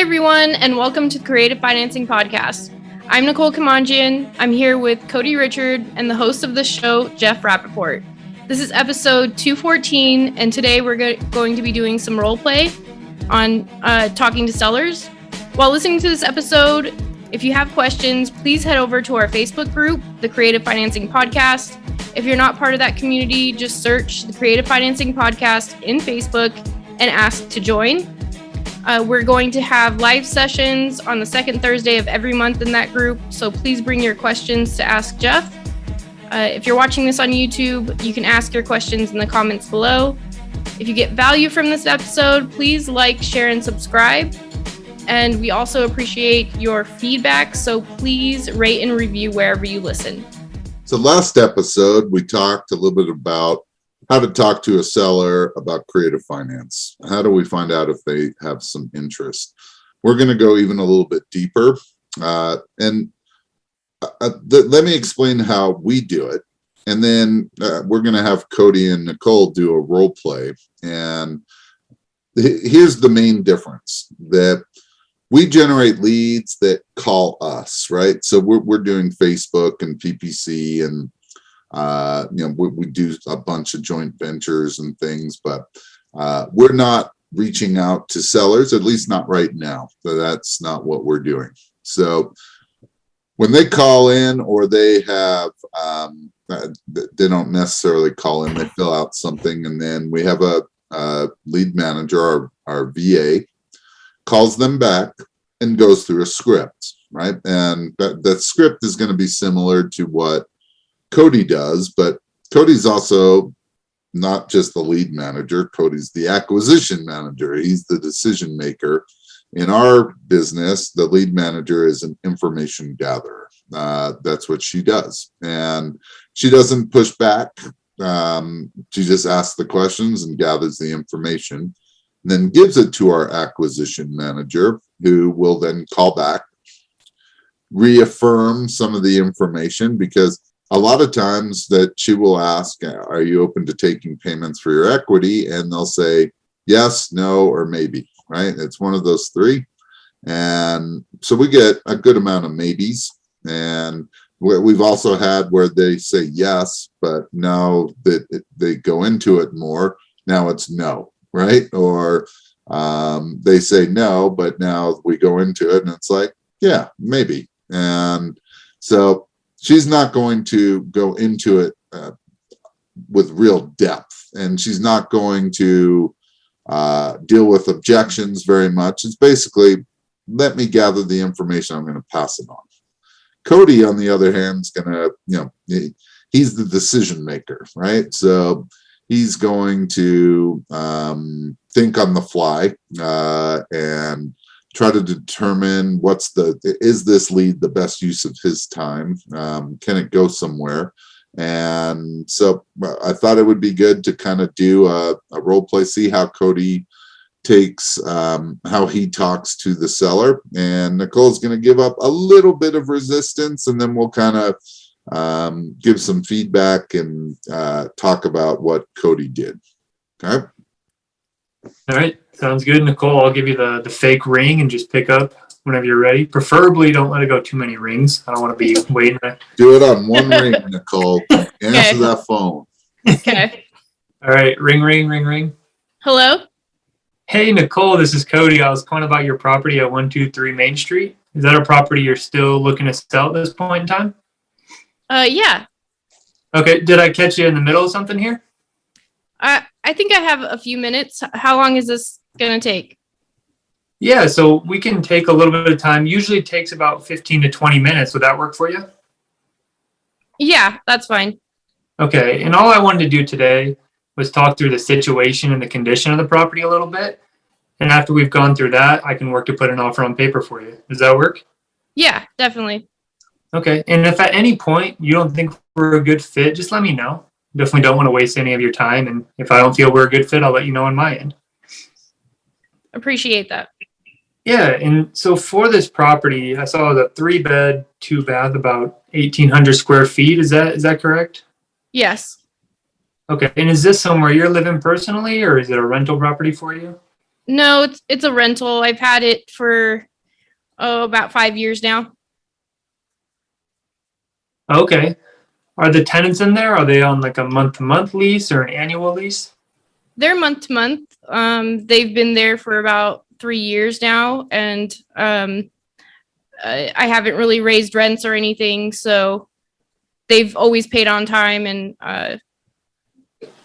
everyone, and welcome to the Creative Financing Podcast. I'm Nicole Kamanjian. I'm here with Cody Richard and the host of the show, Jeff Rappaport. This is episode 214, and today we're going to be doing some role play on talking to sellers. While listening to this episode, if you have questions, please head over to our Facebook group, the Creative Financing Podcast. If you're not part of that community, just search the Creative Financing Podcast in Facebook and ask to join. We're going to have live sessions on the second Thursday of every month in that group, so please bring your questions to ask Jeff. If you're watching this on YouTube, you can ask your questions in the comments below. If you get value from this episode, please like, share, and subscribe. And we also appreciate your feedback, so please rate and review wherever you listen. So last episode, we talked a little bit about how to talk to a seller about creative finance. How do we find out if they have some interest? We're going to go even a little bit deeper. Let me explain how we do it. And then we're going to have Cody and Nicole do a role play. And here's the main difference, that we generate leads that call us, right? So we're doing Facebook and PPC and we do a bunch of joint ventures and things, but we're not reaching out to sellers, at least not right now. So that's not what we're doing. So when they call in, or they have, they don't necessarily call in, they fill out something, and then we have a lead manager, our VA, calls them back and goes through a script, right? And that script is going to be similar to what Cody does, but Cody's also not just the lead manager. Cody's the acquisition manager. He's the decision maker. In our business, the lead manager is an information gatherer. That's what she does. And she doesn't push back. She just asks the questions and gathers the information, and then gives it to our acquisition manager, who will then call back, reaffirm some of the information, because a lot of times that she will ask, are you open to taking payments for your equity? And they'll say yes, no, or maybe, right? It's one of those three. And so we get a good amount of maybes. And we've also had where they say yes, but now that they go into it more, now it's no, right? Or they say no, but now we go into it and it's like, yeah, maybe. And so she's not going to go into it with real depth, and she's not going to deal with objections very much. It's basically, let me gather the information, I'm going to pass it on. Cody, on the other hand, is going to, he's the decision maker, right? So he's going to think on the fly and try to determine is this lead the best use of his time? Can it go somewhere? And so I thought it would be good to kind of do a role play, see how Cody takes, how he talks to the seller. And Nicole's going to give up a little bit of resistance, and then we'll kind of give some feedback and talk about what Cody did. Okay. All right. Sounds good, Nicole. I'll give you the fake ring and just pick up whenever you're ready. Preferably don't let it go too many rings. I don't want to be waiting. Do it on one ring, Nicole. Answer that phone. Okay. All right. Ring, ring, ring, ring. Hello? Hey, Nicole, this is Cody. I was calling about your property at 123 Main Street. Is that a property you're still looking to sell at this point in time? Yeah. Okay. Did I catch you in the middle of something here? I think I have a few minutes. How long is this going to take? Yeah, so we can take a little bit of time. Usually it takes about 15 to 20 minutes. Would that work for you? Yeah, that's fine. Okay, and all I wanted to do today was talk through the situation and the condition of the property a little bit. And after we've gone through that, I can work to put an offer on paper for you. Does that work? Yeah, definitely. Okay, and if at any point you don't think we're a good fit, just let me know. Definitely don't want to waste any of your time. And if I don't feel we're a good fit, I'll let you know on my end. Appreciate that. Yeah, and so for this property, I saw the 3-bed, 2-bath, about 1,800 square feet. Is that correct? Yes. Okay, and is this somewhere you're living personally, or is it a rental property for you? No, it's a rental. I've had it for about 5 years now. Okay. Are the tenants in there? Are they on like a month-to-month lease or an annual lease? They're month to month. They've been there for about 3 years now, and I haven't really raised rents or anything, so they've always paid on time, and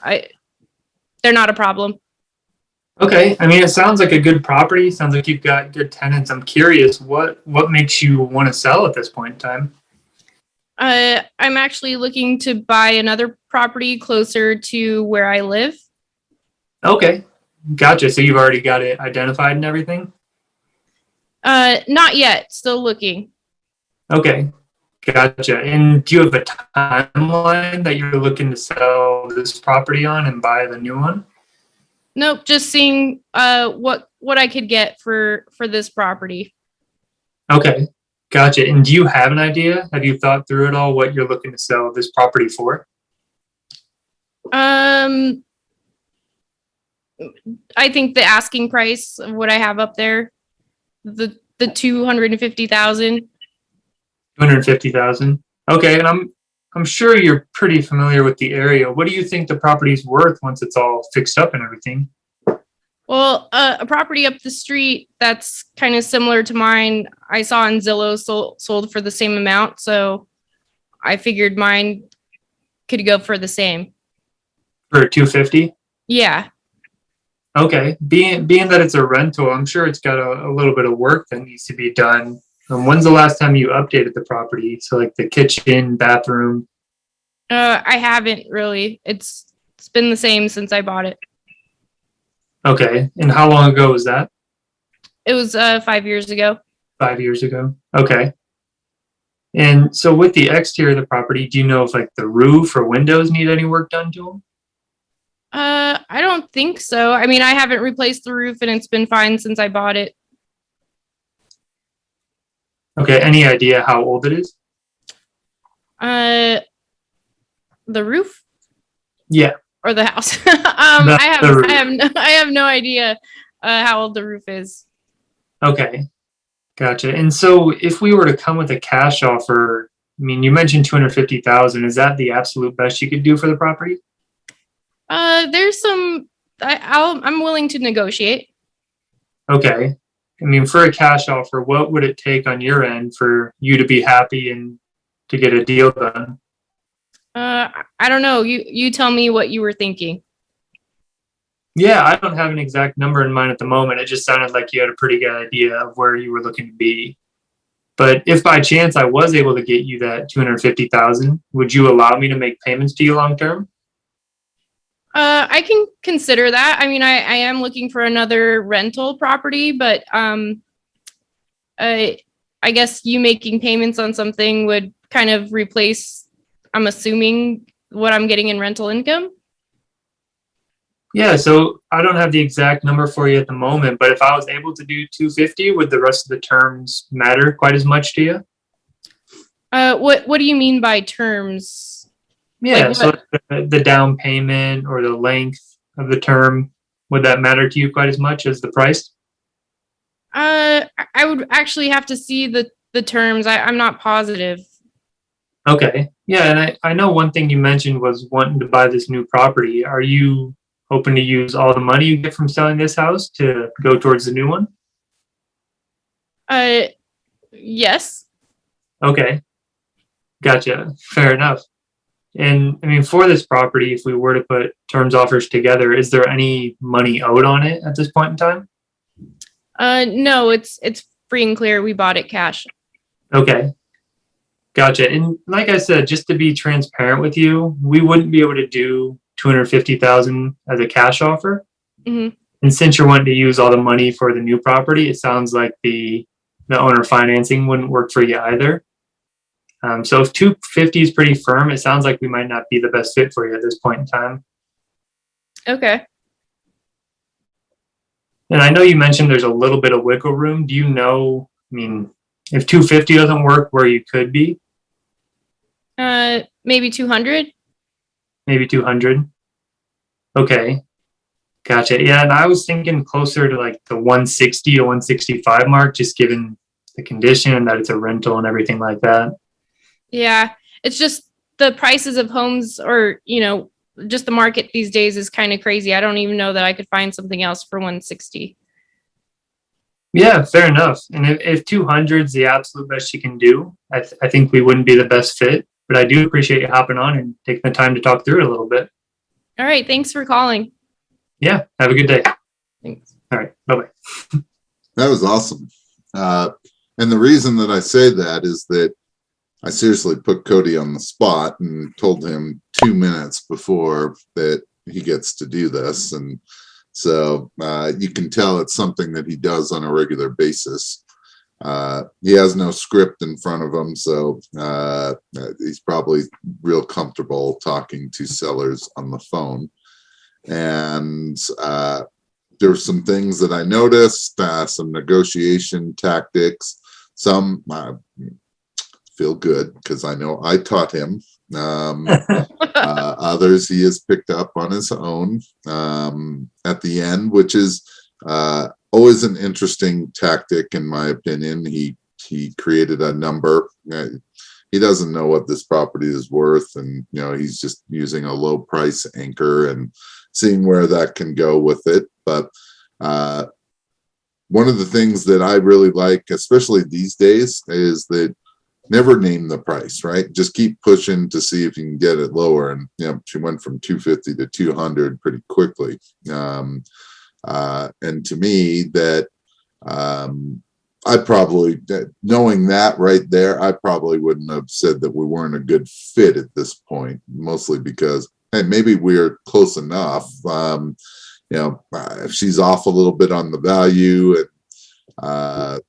they're not a problem. Okay. I mean, it sounds like a good property. Sounds like you've got good tenants. I'm curious, what makes you want to sell at this point in time? I'm actually looking to buy another property closer to where I live. Okay. Gotcha. So you've already got it identified and everything? Not yet. Still looking. Okay. Gotcha. And do you have a timeline that you're looking to sell this property on and buy the new one? Nope. Just seeing what I could get for this property. Okay. Gotcha. And do you have an idea? Have you thought through it all what you're looking to sell this property for? I think the asking price of what I have up there, the 250,000. 250,000. Okay. And I'm sure you're pretty familiar with the area. What do you think the property's worth once it's all fixed up and everything? Well, a property up the street that's kind of similar to mine, I saw on Zillow sold for the same amount, so I figured mine could go for the same. For 250? Yeah. Okay. Being that it's a rental, I'm sure it's got a little bit of work that needs to be done. When's the last time you updated the property? So like the kitchen, bathroom? I haven't really. It's been the same since I bought it. Okay. And how long ago was that? It was 5 years ago. 5 years ago. Okay. And so with the exterior of the property, do you know if like the roof or windows need any work done to them? I don't think so. I mean, I haven't replaced the roof and it's been fine since I bought it. Okay. Any idea how old it is? The roof Yeah. or the house? The roof. I have no idea how old the roof is. Okay. Gotcha. And so if we were to come with a cash offer, I mean, you mentioned 250,000. Is that the absolute best you could do for the property? There's some. I'm willing to negotiate. Okay. I mean, for a cash offer, what would it take on your end for you to be happy and to get a deal done? I don't know. You tell me what you were thinking. Yeah, I don't have an exact number in mind at the moment. It just sounded like you had a pretty good idea of where you were looking to be. But if by chance I was able to get you that 250,000, would you allow me to make payments to you long term? I can consider that. I mean, I am looking for another rental property, but I guess you making payments on something would kind of replace, I'm assuming, what I'm getting in rental income. Yeah, so I don't have the exact number for you at the moment, but if I was able to do 250, would the rest of the terms matter quite as much to you? What do you mean by terms? Yeah, Like so the down payment or the length of the term, would that matter to you quite as much as the price? I would actually have to see the terms. I'm not positive. Okay. Yeah, and I know one thing you mentioned was wanting to buy this new property. Are you hoping to use all the money you get from selling this house to go towards the new one? Yes. Okay. Gotcha. Fair enough. And I mean, for this property, if we were to put terms offers together, is there any money owed on it at this point in time? No, it's free and clear. We bought it cash. Okay. Gotcha. And like I said, just to be transparent with you, we wouldn't be able to do 250,000 as a cash offer. Mm-hmm. And since you're wanting to use all the money for the new property, it sounds like the owner financing wouldn't work for you either. So if 250 is pretty firm, it sounds like we might not be the best fit for you at this point in time. Okay. And I know you mentioned there's a little bit of wiggle room. Do you know, I mean, if 250 doesn't work, where you could be? Maybe 200. Maybe 200. Okay. Gotcha. Yeah, and I was thinking closer to like the 160 to 165 mark, just given the condition and that it's a rental and everything like that. Yeah, it's just the prices of homes, or just the market these days is kind of crazy. I don't even know that I could find something else for 160. Yeah, fair enough. And if 200 is the absolute best you can do, I think we wouldn't be the best fit. But I do appreciate you hopping on and taking the time to talk through it a little bit. All right, thanks for calling. Yeah, have a good day. Thanks. All right, bye-bye. That was awesome. And the reason that I say that is that I seriously put Cody on the spot and told him 2 minutes before that he gets to do this. And so you can tell it's something that he does on a regular basis. He has no script in front of him, so he's probably real comfortable talking to sellers on the phone. And there were some things that I noticed, some negotiation tactics. Some feel good because I know I taught him. Others he has picked up on his own at the end, which is always an interesting tactic, in my opinion. He created a number. He doesn't know what this property is worth, and he's just using a low price anchor and seeing where that can go with it. But one of the things that I really like, especially these days, is that never name the price, right? Just keep pushing to see if you can get it lower. And she went from 250 to 200 pretty quickly. And to me, that I probably, knowing that right there, I probably wouldn't have said that we weren't a good fit at this point, mostly because, hey, maybe we're close enough. If she's off a little bit on the value, and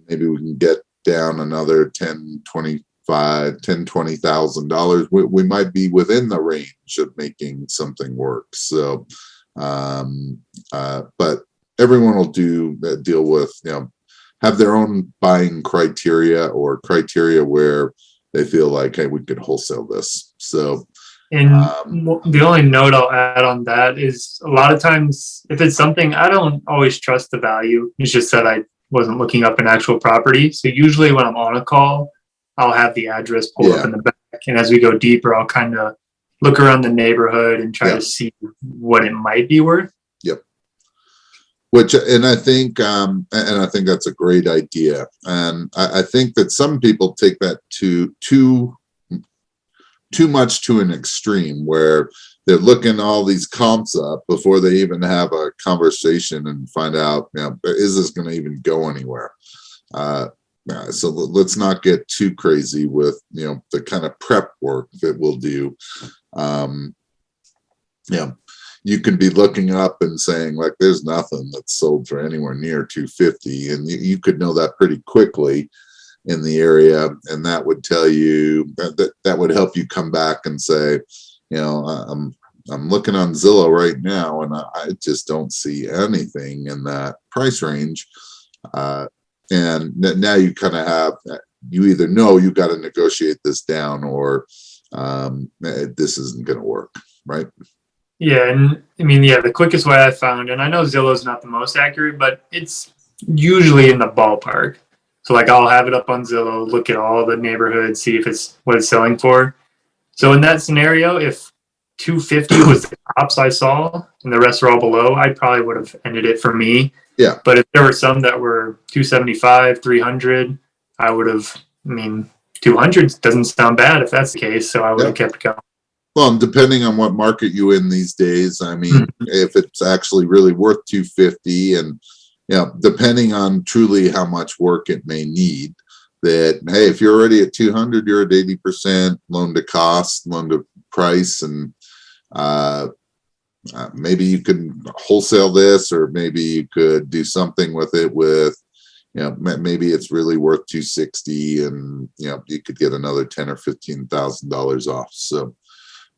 maybe we can get down another $20,000, we might be within the range of making something work. So, but everyone will deal with, have their own buying criteria, or criteria where they feel like, hey, we could wholesale this. So, and the only note I'll add on that is, a lot of times if it's something, I don't always trust the value. It's just that I wasn't looking up an actual property. So usually when I'm on a call, I'll have the address pulled up in the back. And as we go deeper, I'll kind of look around the neighborhood and try to see what it might be worth. Yep. And I think that's a great idea. And I think that some people take that too much to an extreme, where they're looking all these comps up before they even have a conversation and find out, is this going to even go anywhere? So let's not get too crazy with, the kind of prep work that we'll do. You can be looking up and saying, like, there's nothing that's sold for anywhere near 250. And you could know that pretty quickly in the area. And that would tell you, that would help you come back and say, I'm looking on Zillow right now, and I just don't see anything in that price range. And now you kind of have, you either know you got to negotiate this down, or this isn't going to work, right? Yeah, and I mean, the quickest way I found, and I know Zillow's not the most accurate, but it's usually in the ballpark. So like, I'll have it up on Zillow, look at all the neighborhoods, see if it's what it's selling for. So in that scenario, if 250 was the tops I saw and the rest are all below, I probably would have ended it for me. Yeah. But if there were some that were 275, 300, I would have, 200 doesn't sound bad if that's the case. So I would have kept going. Well, and depending on what market you in these days, if it's actually really worth 250, and depending on truly how much work it may need, that, hey, if you're already at 200, you're at 80% loan to cost, loan to price, and maybe you can wholesale this, or maybe you could do something with it with, maybe it's really worth 260, and you could get another $10,000 or $15,000 off. So,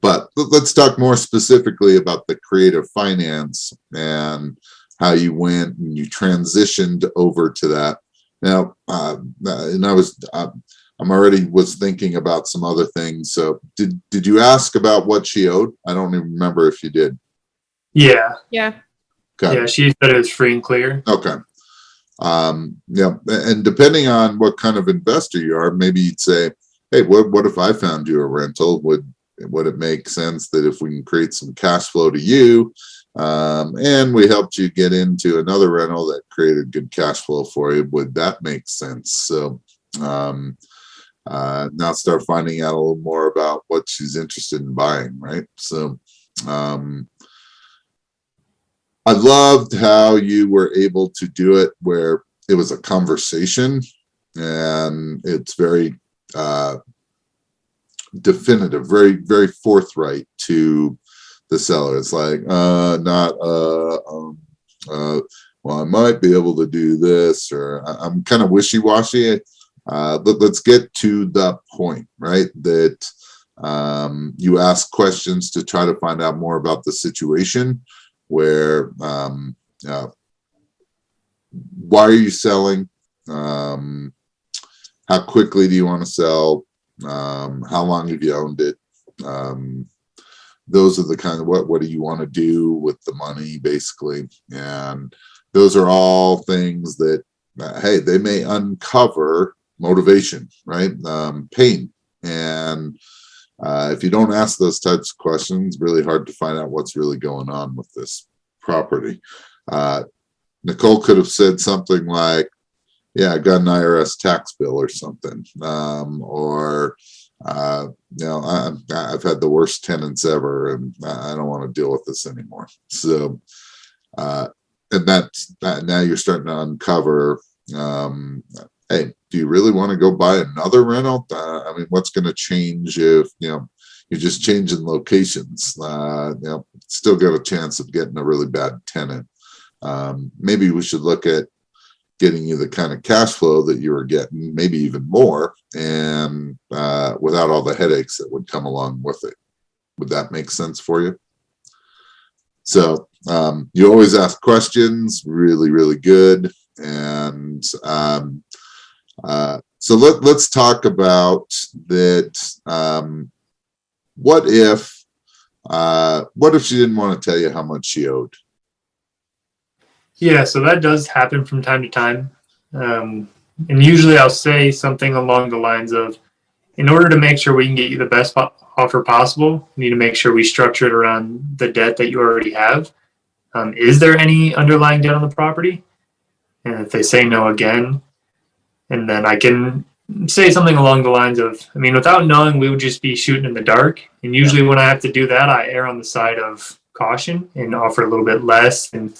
but let's talk more specifically about the creative finance and how you went and you transitioned over to that. Now, and I'm already was thinking about some other things. So did you ask about what she owed? I don't even remember if you did. Yeah. Yeah. Okay. Yeah, she said it was free and clear. Okay. Yeah, and depending on what kind of investor you are, maybe you'd say, hey, what if I found you a rental? Would it make sense that if we can create some cash flow to you, and we helped you get into another rental that created good cash flow for you, would that make sense? So now start finding out a little more about what she's interested in buying, right? So I loved how you were able to do it where it was a conversation and it's very definitive, very, very forthright to the seller. It's like, well, I might be able to do this, or I'm kind of wishy-washy. But let's get to the point, right? That you ask questions to try to find out more about the situation. Where, why are you selling? How quickly do you want to sell? How long have you owned it? Those are the kind of what do you want to do with the money, basically. And those are all things that, hey, they may uncover motivation, right? Pain. And if you don't ask those types of questions, really hard to find out what's really going on with this property. Nicole could have said something like, yeah, I got an IRS tax bill or something. Or, I've had the worst tenants ever and I don't want to deal with this anymore. So, and that's now you're starting to uncover, hey, do you really want to go buy another rental? I mean, what's going to change if, you're just changing locations? Still got a chance of getting a really bad tenant. Maybe we should look at getting you the kind of cash flow that you were getting, maybe even more, and without all the headaches that would come along with it. Would that make sense for you? So you always ask questions, really, really good. And so let's talk about that. What if she didn't want to tell you how much she owed? Yeah, so that does happen from time to time. And usually I'll say something along the lines of, in order to make sure we can get you the best offer possible, we need to make sure we structure it around the debt that you already have. Is there any underlying debt on the property? And if they say no again, and then I can say something along the lines of, I mean, without knowing, we would just be shooting in the dark. And usually when I have to do that, I err on the side of caution and offer a little bit less and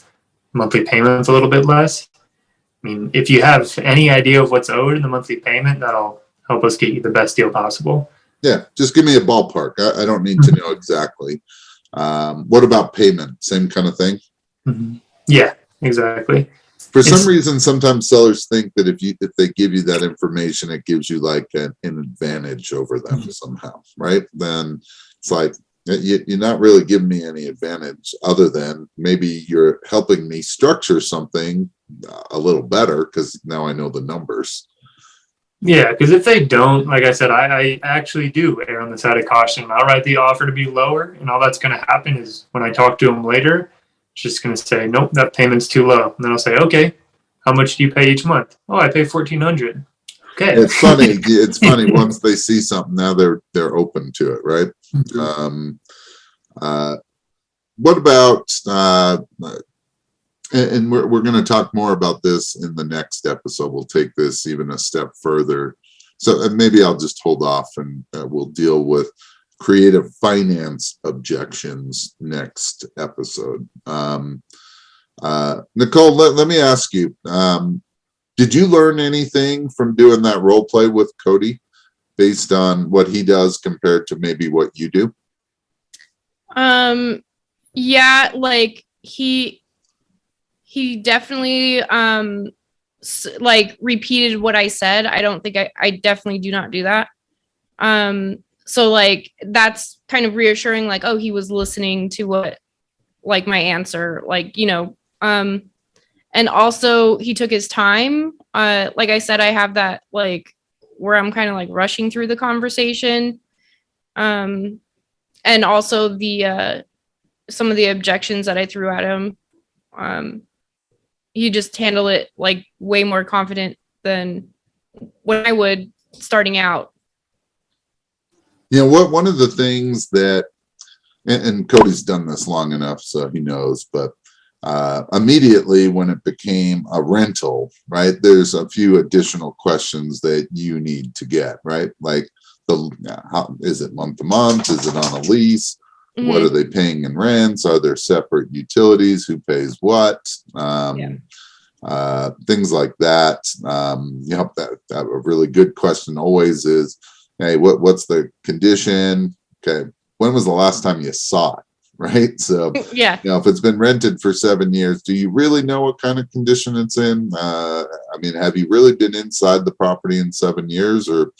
monthly payments a little bit less. I mean, if you have any idea of what's owed in the monthly payment, that'll help us get you the best deal possible. Yeah, just give me a ballpark. I don't need to know exactly. What about payment? Same kind of thing? Mm-hmm. Yeah, exactly. For some reason, sometimes sellers think that if they give you that information, it gives you like an advantage over them somehow, right? Then it's like, you're not really giving me any advantage other than maybe you're helping me structure something a little better because now I know the numbers. Yeah, because if they don't, like I said, I actually do err on the side of caution. I'll write the offer to be lower, and all that's going to happen is when I talk to them later, it's just going to say, nope, that payment's too low. And then I'll say, okay, how much do you pay each month? Oh, I pay $1,400. Okay. It's funny. It's funny. Once they see something, now they're open to it, right? Mm-hmm. What about and we're going to talk more about this in the next episode. We'll take this even a step further. So maybe I'll just hold off and we'll deal with creative finance objections next episode. Nicole, let me ask you, did you learn anything from doing that role play with Cody based on what he does compared to maybe what you do? Yeah, like he definitely like repeated what I said. I don't think I definitely do not do that. So like that's kind of reassuring, like, oh, he was listening to what, like, my answer, like, and also he took his time. Like I said, I have that, like, where I'm kind of like rushing through the conversation. And also the some of the objections that I threw at him, you just handle it like way more confident than when I would starting out. One of the things that, and Cody's done this long enough, so he knows, but immediately when it became a rental, right, there's a few additional questions that you need to get, right? Like, how is it month to month? Is it on a lease? Mm-hmm. What are they paying in rents? Are there separate utilities? Who pays what? Things like that. That a really good question always is, hey, what's the condition? Okay, when was the last time you saw it? Right. So, if it's been rented for 7 years, do you really know what kind of condition it's in? Have you really been inside the property in 7 years, or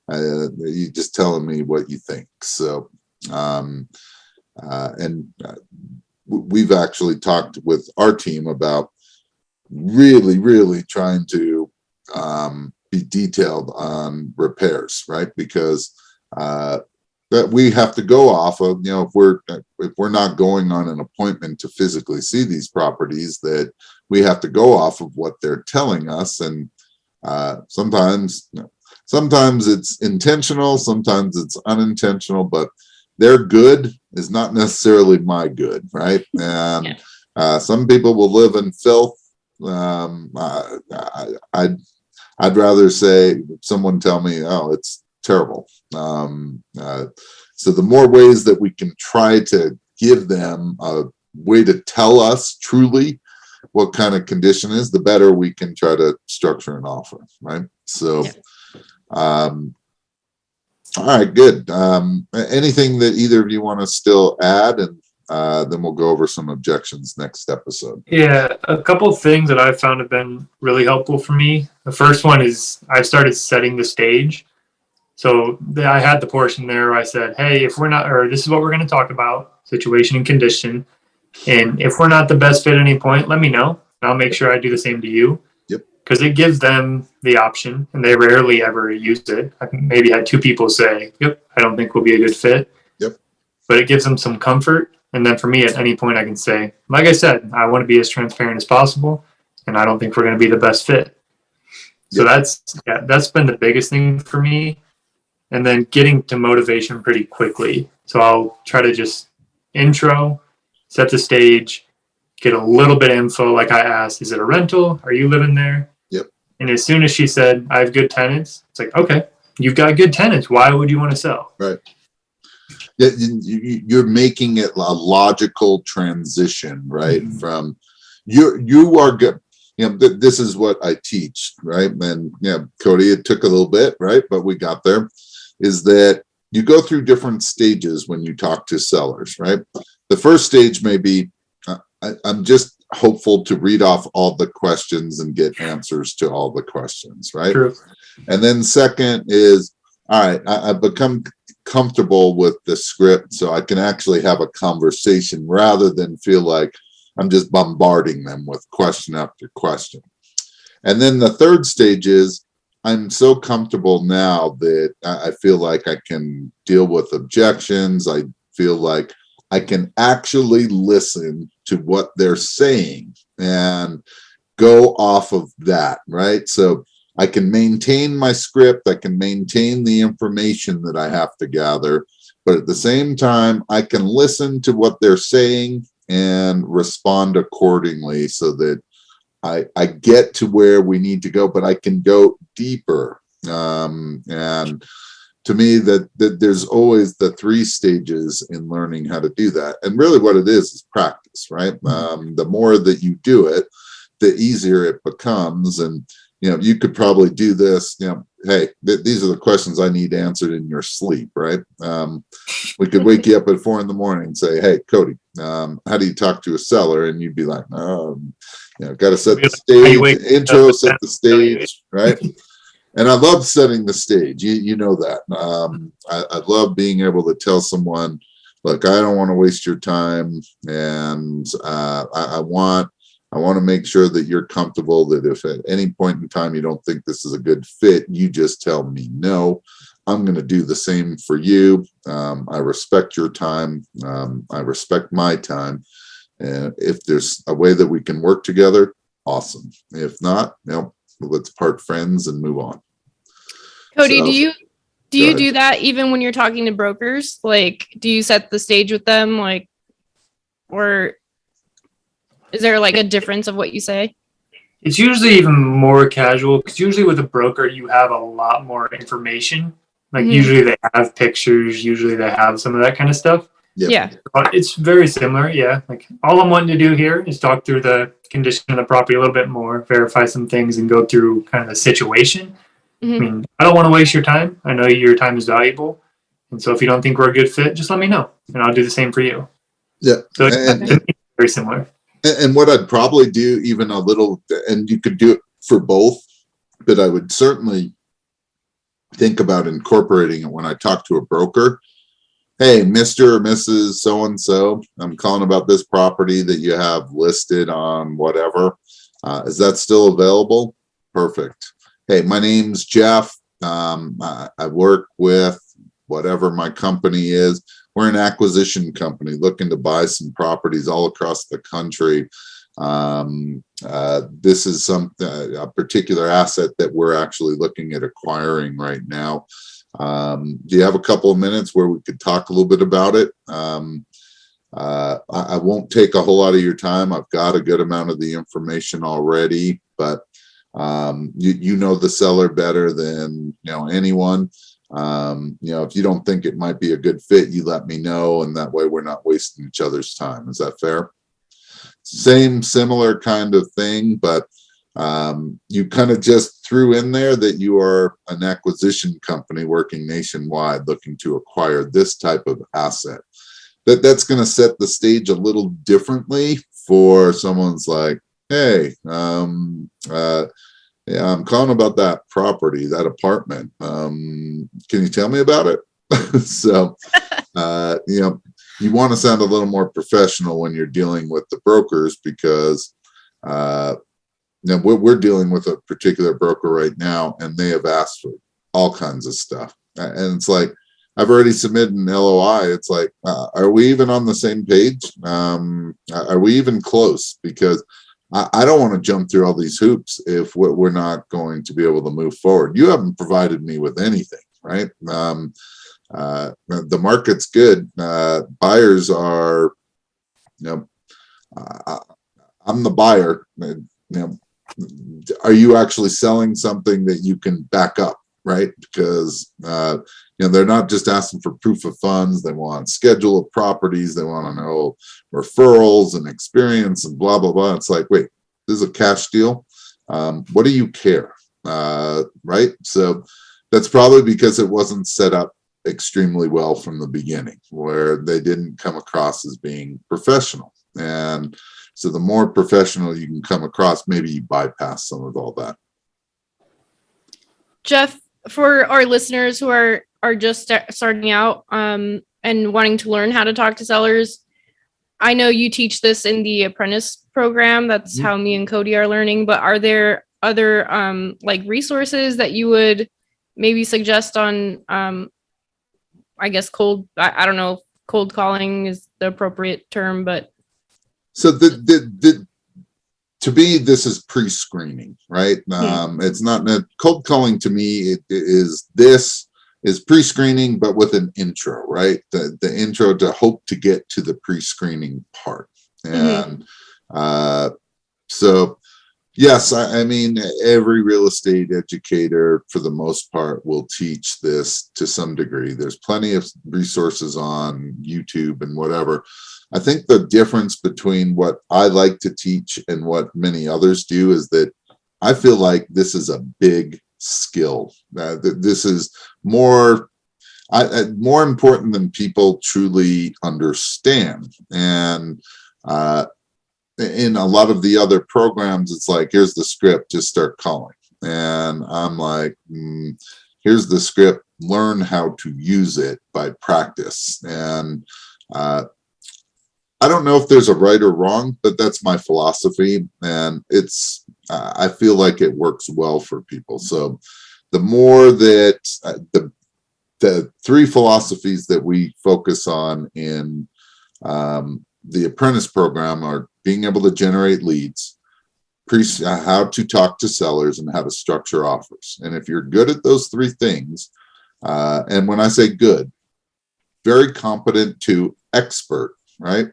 are you just telling me what you think? So, we've actually talked with our team about really trying to be detailed on repairs, right? Because that we have to go off of, if we're not going on an appointment to physically see these properties, that we have to go off of what they're telling us. And sometimes it's intentional, sometimes it's unintentional, but their good is not necessarily my good, right? And some people will live in filth. I'd rather say someone tell me, oh, it's terrible. So the more ways that we can try to give them a way to tell us truly what kind of condition is, the better we can try to structure an offer, right? So, all right, good. Anything that either of you want to still add, and then we'll go over some objections next episode. Yeah, a couple of things that I've found have been really helpful for me. The first one is I've started setting the stage. So I had the portion there where I said, hey, if we're not, or this is what we're going to talk about, situation and condition. And if we're not the best fit at any point, let me know. And I'll make sure I do the same to you. Yep. Because it gives them the option, and they rarely ever use it. I maybe had 2 people say, yep, I don't think we'll be a good fit. Yep. But it gives them some comfort. And then for me, at any point, I can say, like I said, I want to be as transparent as possible, and I don't think we're going to be the best fit. So that's been the biggest thing for me. And then getting to motivation pretty quickly. So I'll try to just intro, set the stage, get a little bit of info. Like I asked, is it a rental? Are you living there? Yep. And as soon as she said, I have good tenants, it's like, okay, you've got good tenants. Why would you want to sell? Right. Yeah, you're making it a logical transition, right? Mm-hmm. From you are good. This is what I teach, right? And Cody, it took a little bit, right? But we got there. Is that you go through different stages when you talk to sellers, right? The first stage may be, I'm just hopeful to read off all the questions and get answers to all the questions, right? True. And then second is, all right, I've become comfortable with the script, so I can actually have a conversation rather than feel like I'm just bombarding them with question after question. And then the third stage is, I'm so comfortable now that I feel like I can deal with objections. I feel like I can actually listen to what they're saying and go off of that, right? So I can maintain my script. I can maintain the information that I have to gather. But at the same time, I can listen to what they're saying and respond accordingly so that I get to where we need to go, but I can go deeper. And to me, that there's always the 3 stages in learning how to do that. And really what it is practice, right? The more that you do it, the easier it becomes. And, you could probably do this, hey, these are the questions I need answered in your sleep, right? We could wake you up at 4 a.m. and say, hey, Cody, how do you talk to a seller? And you'd be like, got to set the stage, intro, set the stage, right? And I love setting the stage. You know that. I love being able to tell someone, look, I don't want to waste your time. And I want to make sure that you're comfortable that if at any point in time you don't think this is a good fit, you just tell me no. I'm going to do the same for you. I respect your time. I respect my time. And if there's a way that we can work together, awesome. If not, let's part friends and move on. Cody, So, do you do that even when you're talking to brokers? Like, do you set the stage with them, like, or is there like a difference of what you say? It's usually even more casual because usually with a broker, you have a lot more information. Like usually they have pictures, usually they have some of that kind of stuff. Yep. Yeah. But it's very similar. Yeah. Like all I'm wanting to do here is talk through the condition of the property a little bit more, verify some things, and go through kind of the situation. I mean, I don't want to waste your time. I know your time is valuable. And so if you don't think we're a good fit, just let me know and I'll do the same for you. Yeah. So it's very similar. And what I'd probably do even a little, and you could do it for both, but I would certainly think about incorporating it when I talk to a broker. Hey, Mr. or Mrs. So-and-so, I'm calling about this property that you have listed on whatever. Is that still available? Perfect. Hey, my name's Jeff. I work with whatever my company is. We're an acquisition company looking to buy some properties all across the country. This is a particular asset that we're actually looking at acquiring right now. Do you have a couple of minutes where we could talk a little bit about it? I won't take a whole lot of your time. I've got a good amount of the information already, but you know the seller better than anyone. If you don't think it might be a good fit, you let me know, and that way we're not wasting each other's time. Is that fair? Similar kind of thing, but you kind of just threw in there that you are an acquisition company working nationwide looking to acquire this type of asset. That's going to set the stage a little differently for someone's like, hey, yeah, I'm calling about that property, that apartment. Can you tell me about it? So, you want to sound a little more professional when you're dealing with the brokers because, we're dealing with a particular broker right now, and they have asked for all kinds of stuff. And it's like, I've already submitted an LOI. It's like, are we even on the same page? Are we even close? Because I don't want to jump through all these hoops if we're not going to be able to move forward. You haven't provided me with anything, right? The market's good. Buyers are, I'm the buyer. Are you actually selling something that you can back up, right? Because they're not just asking for proof of funds. They want schedule of properties. They want to know referrals and experience and blah, blah, blah. It's like, wait, this is a cash deal. What do you care? Right? So that's probably because it wasn't set up extremely well from the beginning, where they didn't come across as being professional. And so the more professional you can come across, maybe you bypass some of all that. Jeff, for our listeners who are just starting out and wanting to learn how to talk to sellers, I know you teach this in the apprentice program. That's how me and Cody are learning. But are there other resources that you would maybe suggest on, I guess, I don't know if cold calling is the appropriate term, but. So to me, this is pre-screening, right? It's not cold calling. To me, is pre-screening, but with an intro, right? The intro to hope to get to the pre-screening part. And so, yes, I mean, every real estate educator, for the most part, will teach this to some degree. There's plenty of resources on YouTube and whatever. I think the difference between what I like to teach and what many others do is that I feel like this is a big skill. This is more important than people truly understand. And in a lot of the other programs, it's like, here's the script, just start calling. And I'm like, here's the script, learn how to use it by practice. And I don't know if there's a right or wrong, but that's my philosophy. And I feel like it works well for people. So the more that the three philosophies that we focus on in the apprentice program are being able to generate leads, how to talk to sellers, and how to structure offers. And if you're good at those three things, and when I say good, very competent to expert, right?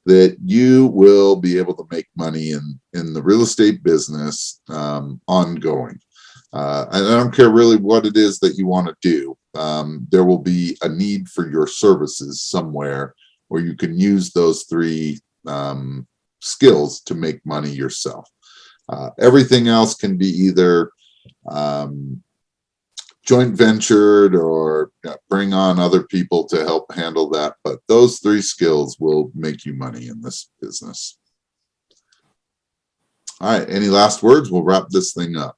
That you will be able to make money in the real estate business ongoing. And I don't care really what it is that you want to do. There will be a need for your services somewhere where you can use those three skills to make money yourself. Everything else can be either joint ventured or bring on other people to help handle that. But those three skills will make you money in this business. All right. Any last words? We'll wrap this thing up.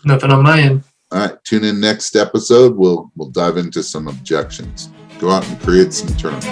Nothing on my end. All right. Tune in next episode. We'll dive into some objections. Go out and create some terms.